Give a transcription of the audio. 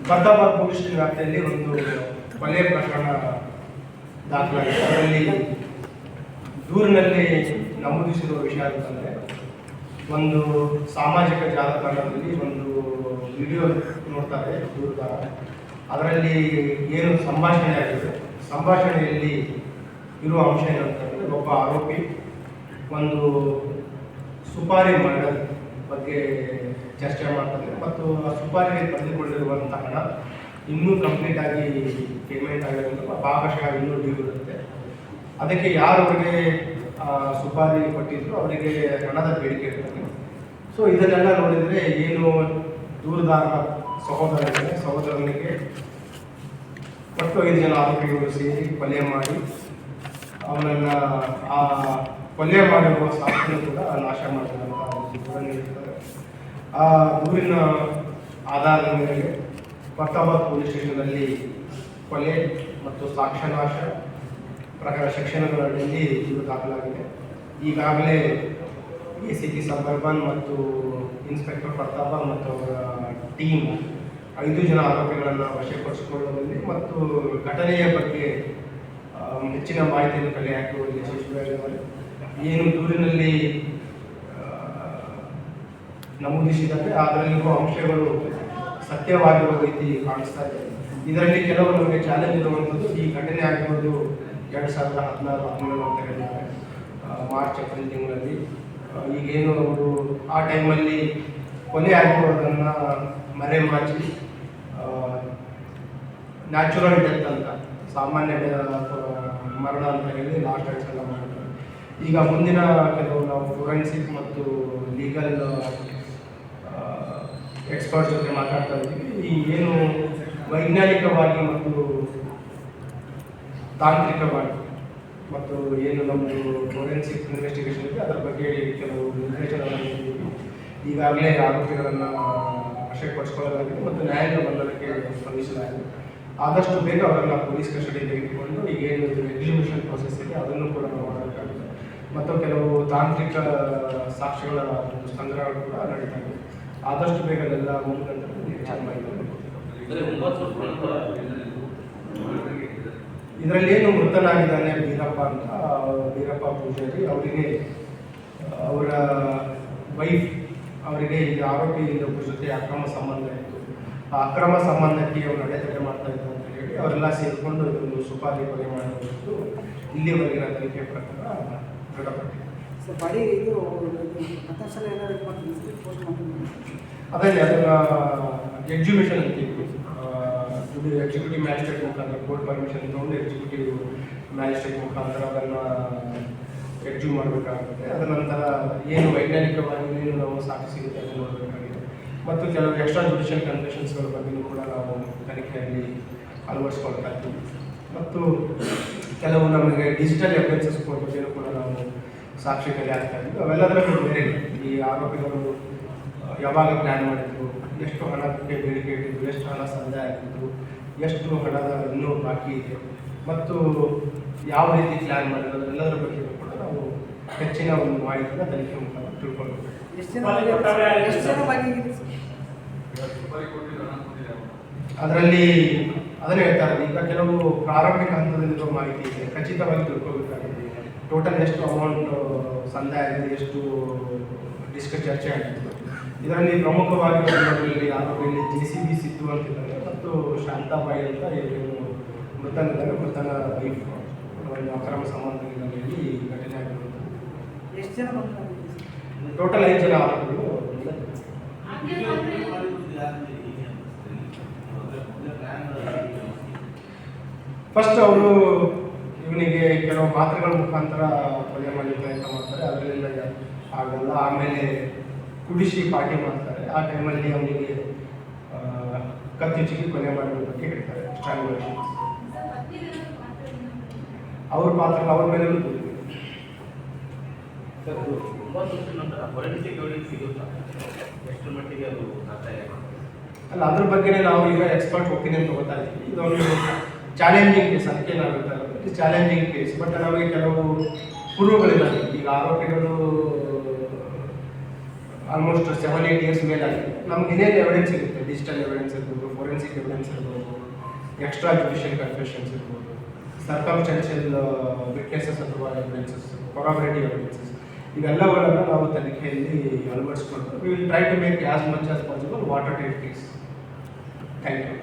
ಬರ್ದಾಬಾದ್ police station ವ್ಯಾಪ್ತಿಯಲ್ಲಿ ಒಂದು ಕೊಲೆ ಪ್ರಕರಣ ದಾಖಲಾಗಿದೆ. ಅದರಲ್ಲಿ ದೂರಿನಲ್ಲಿ ನಮೂದಿಸಿರುವ ವಿಷಯ ಅಂತಂದರೆ, ಒಂದು ಸಾಮಾಜಿಕ ಜಾಲತಾಣದಲ್ಲಿ ಒಂದು ವಿಡಿಯೋ ನೋಡ್ತಾರೆ ದೂರುದಾರ. ಅದರಲ್ಲಿ ಏನು ಸಂಭಾಷಣೆ ಆಗಿದೆ, ಸಂಭಾಷಣೆಯಲ್ಲಿ ಇರುವ ಅಂಶ ಏನಂತಂದರೆ, ಒಬ್ಬ ಆರೋಪಿ ಒಂದು ಸುಪಾರಿ ಮರ್ಡರ್ ಬಗ್ಗೆ ಚರ್ಚೆ ಮಾಡ್ತಾರೆ ಮತ್ತು ಆ ಸುಪಾರಿ ಪಡೆದುಕೊಂಡಿರುವಂಥ ಹಣ ಇನ್ನೂ ಕಂಪ್ಲೀಟ್ ಆಗಿ ಪೇಮೆಂಟ್ ಆಗಿರೋದು ಭಾಗಶಃ ಇನ್ನೂ ಡ್ಯೂ ಇರುತ್ತೆ. ಅದಕ್ಕೆ ಯಾರು ಅವರಿಗೆ ಸುಪಾರಿ ಕೊಟ್ಟಿದ್ರು ಅವರಿಗೆ ಹಣದ ಬೇಡಿಕೆ ಇರ್ತದೆ. ಸೊ ಇದನ್ನೆಲ್ಲ ನೋಡಿದರೆ ಏನು ದೂರುದಾರ ಸಹೋದರನಿಗೆ ಒಟ್ಟು 5 ಜನ ಆರೋಪಿಗಳು ಸೇರಿ ಕೊಲೆ ಮಾಡಿ ಅವನನ್ನು ಆ ಕೊಲೆ ಮಾಡಿರುವ ಸಾಕ್ಷಿಯನ್ನು ಕೂಡ ನಾಶ ಮಾಡಿದಂಥ ದೂರ ನೀಡಿದ್ದಾರೆ. ಆ ದೂರಿನ ಆಧಾರದ ಮೇರೆಗೆ ಬರ್ದಾಬಾದ್ ಪೊಲೀಸ್ ಸ್ಟೇಷನ್ನಲ್ಲಿ ಕೊಲೆ ಮತ್ತು ಸಾಕ್ಷ್ಯನಾಶ ಪ್ರಕಾರ ಸೆಕ್ಷನ್ಗಳಲ್ಲಿ ದೂರು ದಾಖಲಾಗಿದೆ. ಈಗಾಗಲೇ ACP ಸಬರ್ಬನ್ ಮತ್ತು ಇನ್ಸ್ಪೆಕ್ಟರ್ ಬರ್ದಾಬಾದ್ ಮತ್ತು ಅವರ ಟೀಮ್ 5 ಜನ ಆರೋಪಿಗಳನ್ನು ವಶಪಡಿಸಿಕೊಳ್ಳುವಲ್ಲಿ ಮತ್ತು ಘಟನೆಯ ಬಗ್ಗೆ ಹೆಚ್ಚಿನ ಮಾಹಿತಿಯನ್ನು ಕಲೆ ಹಾಕುವಲ್ಲಿ ಯಶಸ್ವಿಯಾಗಿದ್ದಾರೆ. ಏನು ದೂರಿನಲ್ಲಿ ನಮೂದಿಸಿದರೆ ಅದರಲ್ಲಿರುವ ಅಂಶಗಳು ಸತ್ಯವಾಗಿರುವ ರೀತಿ ಕಾಣಿಸ್ತಾ ಇದೆ. ಇದರಲ್ಲಿ ಕೆಲವು ನಮಗೆ ಚಾಲೆಂಜ್ ಇರುವಂಥದ್ದು, ಈ ಘಟನೆ ಆಗಿರೋದು 2016-17 ಅಂತ ಹೇಳಿದ್ದಾರೆ, ಮಾರ್ಚ್ ಏಪ್ರಿಲ್ ತಿಂಗಳಲ್ಲಿ. ಈಗೇನು ಅವರು ಆ ಟೈಮಲ್ಲಿ ಕೊಲೆ ಆಗಿರೋದನ್ನು ಮರೆಮಾಚಿ ನ್ಯಾಚುರಲ್ ಡೆತ್ ಅಂತ, ಸಾಮಾನ್ಯ ಮರಣ ಅಂತ ಹೇಳಿ ಲಾಸ್ಟ್ ಡೇಟ್ಸ್ ಎಲ್ಲ ಮಾಡ್ತಾರೆ. ಈಗ ಮುಂದಿನ ಕೆಲವು ನಾವು ಫೋರೆನ್ಸಿಕ್ ಮತ್ತು ಲೀಗಲ್ ಎಕ್ಸ್ಪರ್ಟ್ಸ್ ಜೊತೆ ಮಾತಾಡ್ತಾ ಇದ್ದೀವಿ. ಈ ಏನು ವೈಜ್ಞಾನಿಕವಾಗಿ ಮತ್ತು ತಾಂತ್ರಿಕವಾಗಿ ಮತ್ತು ಏನು ನಮ್ಮದು ಫೋರೆನ್ಸಿಕ್ ಇನ್ವೆಸ್ಟಿಗೇಷನ್ ಇದೆ ಅದರ ಬಗ್ಗೆ ಕೆಲವು ನಿರ್ದೇಶನವನ್ನು ನೀಡಿದ್ದೀವಿ. ಈಗಾಗಲೇ ಆರೋಪಿಗಳನ್ನು ವಶಪಡಿಸಿಕೊಳ್ಳಲಾಗಿದೆ ಮತ್ತು ನ್ಯಾಯಾಂಗ ಬಂಧನಕ್ಕೆ ಸ್ಪಂದಿಸಲಾಗಿದೆ. ಆದಷ್ಟು ಬೇಗ ಅವರನ್ನು ಪೊಲೀಸ್ ಕಸ್ಟಡಿಯಲ್ಲಿ ತೆಗೆದುಕೊಂಡು ಈಗೇನು ಎಕ್ಸಿಕ್ಯೂಷನ್ ಪ್ರೊಸೆಸ್ ಇದೆ ಅದನ್ನು ಕೂಡ ನಾವು ಮಾಡಬೇಕಾಗಿದೆ ಮತ್ತು ಕೆಲವು ತಾಂತ್ರಿಕ ಸಾಕ್ಷ್ಯಗಳ ಒಂದು ಸಂಗ್ರಹಗಳು ಕೂಡ ನಡೀತಾ ಇದೆ. ಆದಷ್ಟು ಬೇಗ ಅದೆಲ್ಲ ಮುಗಿದ ನಂತರ ಇದರಲ್ಲಿ ಏನು ಮೃತನಾಗಿದ್ದಾನೆ ಬೀರಪ್ಪ ಅಂತ, ಬೀರಪ್ಪ ಪೂಜಾರಿ, ಅವರಿಗೆ ಅವರ ವೈಫ್ ಅವರಿಗೆ ಈಗ ಆರೋಪಿ ಒಬ್ಬರ ಜೊತೆ ಅಕ್ರಮ ಸಂಬಂಧ ಇತ್ತು. ಆ ಅಕ್ರಮ ಸಂಬಂಧಕ್ಕೆ ಅವರು ಅಡೆತಡೆ ಮಾಡ್ತಾ ಇದ್ರು ಅಂತ ಹೇಳಿ ಅವರೆಲ್ಲ ಸೇರಿಕೊಂಡು ಇದೊಂದು ಸುಪಾರಿ ಕೊಲೆ ಮಾಡಿರುವುದು ಇಲ್ಲಿವರೆಗಿನ ತನಿಖೆ ಪ್ರಕಾರ ದೃಢಪಟ್ಟಿದೆ. ಅದರಲ್ಲಿ ಅದನ್ನು ಎಕ್ಸಿಬಿಷನ್ ಅಂತೀವಿ. ಇದು ಎಕ್ಸಿಕ್ಯೂಟಿವ್ ಮ್ಯಾಜಿಸ್ಟ್ರೇಟ್ ಮುಖಾಂತರ ಕೋರ್ಟ್ ಪರ್ಮಿಷನ್ ತೊಗೊಂಡು ಎಕ್ಸಿಕ್ಯೂಟಿವ್ ಮ್ಯಾಜಿಸ್ಟ್ರೇಟ್ ಮುಖಾಂತರ ಅದನ್ನು ಎಕ್ಸ್ಯೂ ಮಾಡಬೇಕಾಗುತ್ತೆ. ಅದರ ನಂತರ ಏನು ವೈಜ್ಞಾನಿಕವಾಗಿ ಏನು ನಾವು ಸಾಕ್ಷಿ ಸಿಗುತ್ತೆ ಅದನ್ನು ನೋಡಬೇಕಾಗಿದೆ ಮತ್ತು ಕೆಲವು ಎಕ್ಸ್ಟ್ರಾ ಜುಡಿಷಿಯಲ್ ಕನ್ಫೆಷನ್ಸ್ಗಳ ಬಗ್ಗೆಯೂ ಕೂಡ ನಾವು ತನಿಖೆಯಲ್ಲಿ ಅಳವಡಿಸ್ಕೊಳ್ತಾ ಇದ್ದೀವಿ ಮತ್ತು ಕೆಲವು ನಮಗೆ ಡಿಜಿಟಲ್ ಎವಿಡೆನ್ಸಸ್ ಬಗ್ಗೆಯೂ ಕೂಡ ನಾವು ಸಾಕ್ಷಿ ಕಲೆ ಆಗ್ತಾ ಇದ್ದೀವಿ. ಅವೆಲ್ಲದರ ಬೇರೆ ಈ ಆರೋಪಿಗಳು ಯಾವಾಗ ಪ್ಲ್ಯಾನ್ ಮಾಡಿದ್ರು, ಎಷ್ಟು ಹಣಕ್ಕೆ ಬೇಡಿಕೆ ಇಟ್ಟಿದ್ರು, ಎಷ್ಟು ಹಣ ಸಂದಾಯ ಆಗಿದ್ರು, ಎಷ್ಟು ಹಣದ ಇನ್ನೂ ಬಾಕಿ ಇದೆ ಮತ್ತು ಯಾವ ರೀತಿ ಪ್ಲ್ಯಾನ್ ಮಾಡಿದ್ರು ಅದೆಲ್ಲದರ ಬಗ್ಗೆ ಕೂಡ ನಾವು ಹೆಚ್ಚಿನ ಒಂದು ಮಾಹಿತಿನ ತನಿಖೆ ಮುಖಾಂತರ ತಿಳ್ಕೊಳ್ಬೇಕು. ಅದರಲ್ಲಿ ಅದನ್ನೇ ಹೇಳ್ತಾರೆ, ಈಗ ಕೆಲವು ಪ್ರಾರಂಭಿಕ ಹಂತದಲ್ಲಿರುವ ಮಾಹಿತಿ ಇದೆ, ಖಚಿತವಾಗಿ ತಿಳ್ಕೊಳ್ಬೇಕಾಗಿದೆ. ಟೋಟಲ್ ಎಷ್ಟು ಅಮೌಂಟ್ ಸಂದಾಯ ಆಗಿದೆ, ಎಷ್ಟು ಚರ್ಚೆ ಆಗಿತ್ತು. ಇದರಲ್ಲಿ ಪ್ರಮುಖವಾಗಿ ಅದರಲ್ಲಿ ಆರೋಪಿಯಲ್ಲಿ JCB ಸಿದ್ದು ಅಂತಿದ್ದಾರೆ ಮತ್ತು ಶಾಂತಾಬಾಯಿ ಅಂತ ಮೃತನಿದ್ದಾರೆ. ಮೃತನ ವೈಫ್ ಒಂದು ಅಕ್ರಮ ಸಂಬಂಧಗಳಲ್ಲಿ ಘಟನೆ ಆಗಿರುವುದು. ಎಷ್ಟು ಜನ ಟೋಟಲ್ 5 ಜನ ಆರೋಪಿಗಳು. ಫಸ್ಟ್ ಅವರು ಇವನಿಗೆ ಕೆಲವು ಮಾತ್ರೆಗಳ ಮುಖಾಂತರ ಕೊಲೆ ಮಾಡಲಿಕ್ಕೆ ಪ್ರಯತ್ನ ಮಾಡ್ತಾರೆ, ಅದರಿಂದ ಆಗಲ್ಲ. ಆಮೇಲೆ ಕುಡಿಸಿ ಪಾರ್ಟಿ ಮಾಡ್ತಾರೆ. ಆ ಟೈಮಲ್ಲಿ ಅವನಿಗೆ ಕತ್ತಿಚ್ಚಿಗೆ ಕೊಲೆ ಮಾಡುವ ಬಗ್ಗೆ ಹೇಳ್ತಾರೆ, ಸ್ಟ್ರಾಂಗ್ಯುಲೇಷನ್. ಅವ್ರ ಪಾತ್ರ ಅವ್ರ ಮೇಲೆ ಅಲ್ಲ, ಅದ್ರ ಬಗ್ಗೆ ನಾವು ಈಗ ಎಕ್ಸ್ಪರ್ಟ್ ಒಪಿನಿಯನ್ ತಗೋತಾ ಇದ್ದೀವಿ. ಇದೊಂದು ಚಾಲೆಂಜಿಂಗ್ ಕೇಸ್, ಅದಕ್ಕೆ ನಾವು ಹೇಳ್ತಾ ಇರೋದು ಚಾಲೆಂಜಿಂಗ್ ಕೇಸ್. ಬಟ್ ನಮಗೆ ಕೆಲವು ಪೂರ್ವಗಳಿಲ್ಲ. ಈಗ ಆರೋಪಿಗಳು ಆಲ್ಮೋಸ್ಟ್ 7-8 ಇಯರ್ಸ್ ಮೇಲಾಗಿದೆ. ನಮ್ಗೆ ಇನ್ನೇನು ಎವಿಡೆನ್ಸ್ ಇರುತ್ತೆ, ಡಿಜಿಟಲ್ ಎವಿಡೆನ್ಸ್ ಇರ್ಬೋದು, ಫೋರೆನ್ಸಿಕ್ ಎವಿಡೆನ್ಸ್ ಇರ್ಬೋದು, ಎಕ್ಸ್ಟ್ರಾ ಜುಡಿಷಿಯಲ್ ಕನ್ಫೆಷನ್ಸ್ ಇರ್ಬೋದು, ಸರ್ಕಮ್ಸ್ಟೆನ್ಷಿಯಲ್ ವಿಟ್ನೆಸಸ್ ಅಥವಾ ಎವಿಡೆನ್ಸಸ್, ಕೊರಾಬರೇಟಿವ್ ಎವಿಡೆನ್ಸಸ್, ಇವೆಲ್ಲಗಳನ್ನು ನಾವು ತನಿಖೆಯಲ್ಲಿ ಅಳವಡಿಸ್ಕೊಂಡು we will try to make as much as possible whatever it is. Thank you.